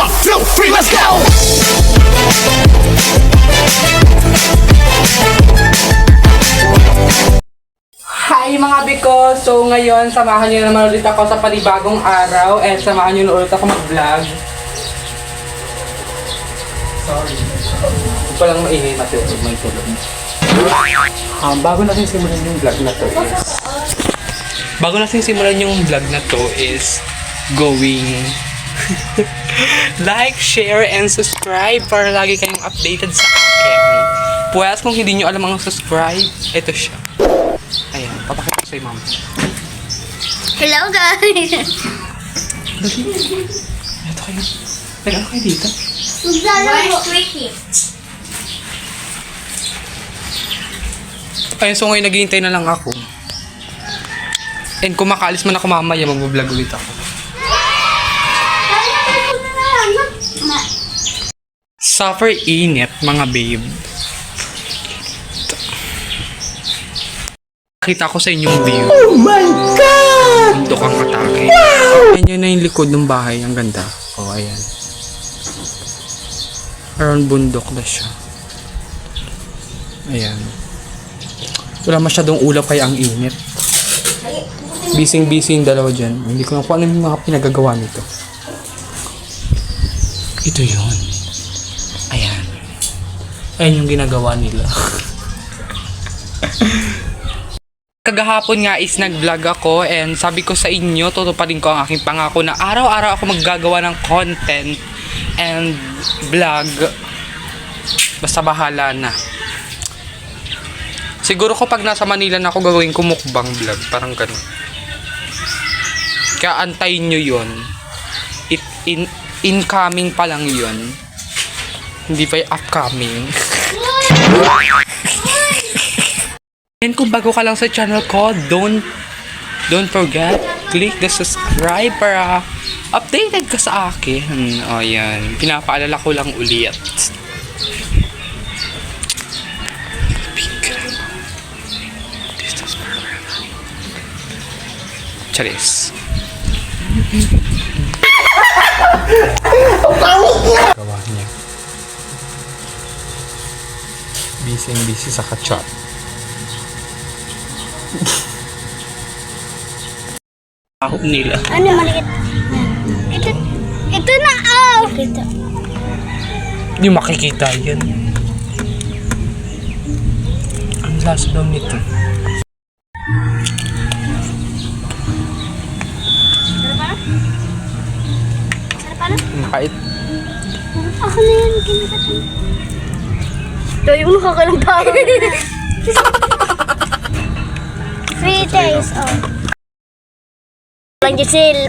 2, 3, let's go! Hi mga biko! So ngayon, samahan niyo naman ulit ako sa panibagong araw and samahan niyo na ulit ako mag-vlog. Sorry. Hindi ko lang maingay matulog, may tulog. Bago natin simulan yung vlog na to is going like, share, and subscribe para lagi kayong updated sa akin. Pues kung hindi nyo alam ang subscribe, ito siya. Ayan, papakita ko sa'yo, mama. Hello guys! Ito kayo. Nag-ano kayo dito? Maglalaro. Squeaky. Ayun, so ngayon naghihintay na lang ako. And kung makaalis man ako mamaya, mag-vlog ulit ako. Suffer init, mga babe. Nakita ko sa inyong view. Oh my God! Bundok ang atake. Wow! Ayan na yung likod ng bahay. Ang ganda. Oh, ayan. Around bundok na siya. Ayan. Wala masyadong ulap kaya ang init. Busy yung dalawa dyan. Hindi ko na kung ano yung mga pinagagawa nito. Ito yun. Ayan. Ayan yung ginagawa nila. Kagahapon nga is nag-vlog ako and sabi ko sa inyo, tutuparin ko ang aking pangako na araw-araw ako maggagawa ng content and vlog. Basta bahala na. Siguro ko pag nasa Manila na ako gagawin ko mukbang vlog. Parang ganun. Kaya antayin nyo yun. Incoming pa lang yun. Hindi pa yung upcoming. And kung bago ka lang sa channel ko, don't forget, click the subscribe para updated ka sa akin. O yan, pinapaalala ko lang ulit. Charis. Gawa niya. Busy sa kachat. Ahok nila. Ano maliit? Ito na oh! Ito. Hindi makikita yan. Ang lasa daw nito. Ang pait. Ako na yan, kinakatan. Ito yung nakakalang tao. 3 days, oh. Lang Giselle.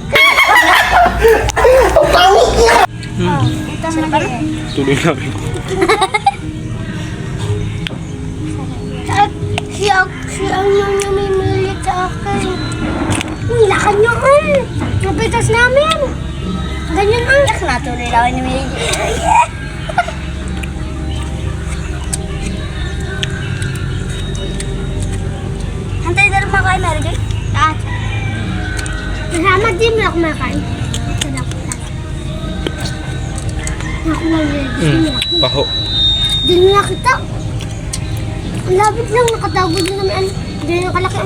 Ito maliit. Tuloy namin ko. Si ano niya may maliit sa akin. Lakad niyo napitas namin. Ganyan ang natuloy lang ni Mili. Hantay na rin makain na rin. Salamat din mo ako makain. Ako maliit. Baho. Di mo nakita. Ang labit lang, nakatago din namin. Hindi na kalaki.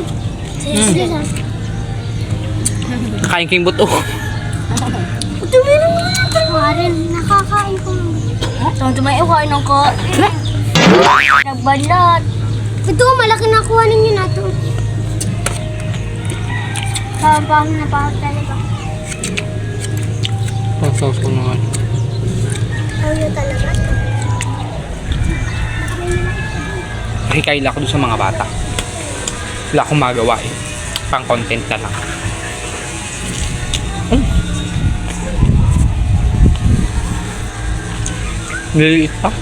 Nakain kayong buto. Dumi naman natin. Karen, nakakain ko. Tumayo kain ng ko. Nagbalat. Ito, malaki na kuha ninyo na ito. Paham na paham talaga. Pang-sauce ko naman. Ayaw talaga. Nakikaila ko doon sa mga bata. Wala akong magawa eh. Pang-content na lang. Nililiit pa.